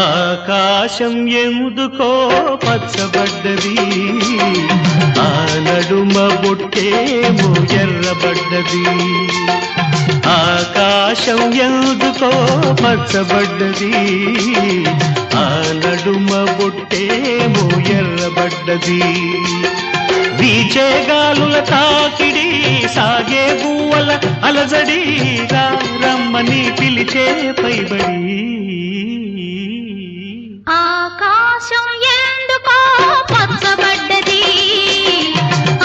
ఆకాశం ఎందుకో పచ్చబడ్డది, ఆ నడుమ బొట్టేమో ఎర్రబడ్డది. ఆకాశం ఎందుకో పచ్చబడ్డది, ఆ నడుమ బొట్టేమో ఎర్రబడ్డది. వీచే గాలుల తాకిడి, సాగే గువ్వల అలజడి, రమ్మని పిలిచే పైబడి. ఆకాశం ఎందుకో పచ్చబడ్డది,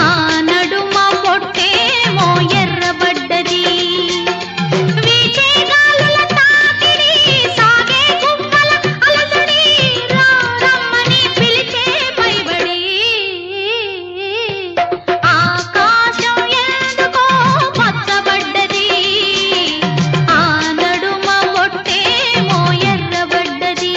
ఆ నడుమ బొట్టేమో ఎర్రబడ్డది. వీచే గాలుల తాకిడి, సాగే గువ్వల అలజడి, రమ్మని పిలిచే పైబడి. ఆకాశం ఎందుకో పచ్చబడ్డది, ఆ నడుమ బొట్టేమో ఎర్రబడ్డది.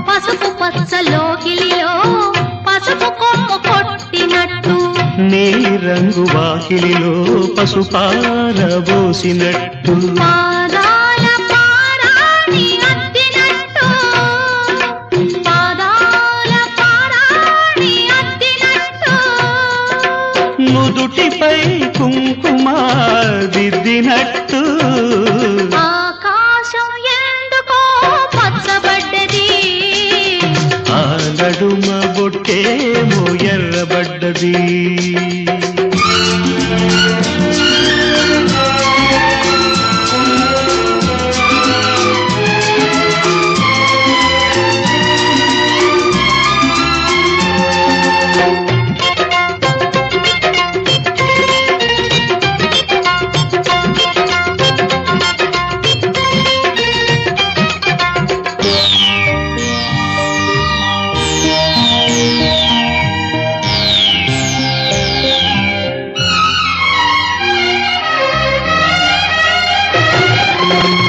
పసుపు పచ్చలోకిలిలో పసుపు కొమ్ము కొట్టినట్టు, నీ రంగు వాకిలిలో పసుపారబోసినట్టు, పాదాల పారాణి అద్దినట్టు, పాదాల పారాణి అద్దినట్టు. నుదుటిపై కుంకుమ దిద్దినట్టు. ఆకాశం ఎందుకో పచ్చబడ్డది, ఆ నడుమ బొట్టేమో ఎర్రబడ్డది.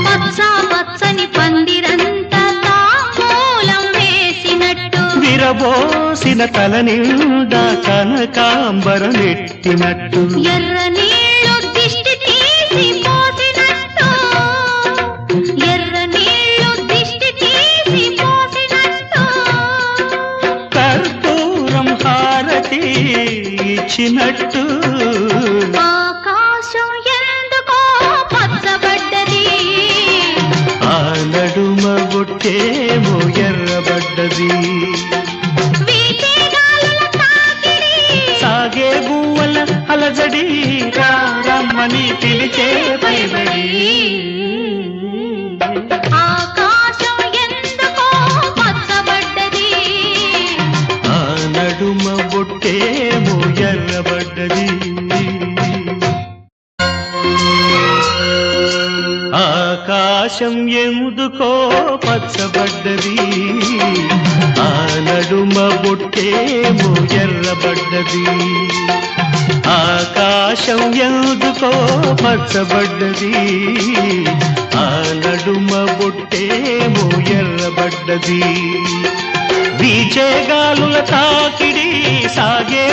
పచ్చ పచ్చని పందిరంతా తాంబూలం వేసినట్టు, విరబోసిన తల నిండా కనకాంబరమెట్టినట్టు, ఎర్ర నీళ్లు దిష్టి తీసి పోసినట్టు, ఎర్ర నీళ్లు దిష్టి తీసి పోసినట్టు. కర్పూరం హారతి ఇచ్చినట్టు. ఆకాశం ఎందుకో పచ్చబడ్డది, ఆ నడుమ బొట్టేమో ఎర్రబడ్డది. వీచే గాలుల తాకిడి, సాగే గువ్వల అలజడి, రమ్మని పిలిచే పైబడి. ఆకాశం ఎందుకో పచ్చబడ్డది, ఆ నడుమ బొట్టేమో ఎర్రబడ్డది. ఆకాశం ఎందుకో పచ్చబడ్డది, ఆ నడుమ బొట్టేమో ఎర్రబడ్డది. ఆకాశం ఎందుకో పచ్చబడ్డది, ఆ నడుమ బొట్టేమో ఎర్రబడ్డది. వీచే గాలుల తాకిడి, సాగే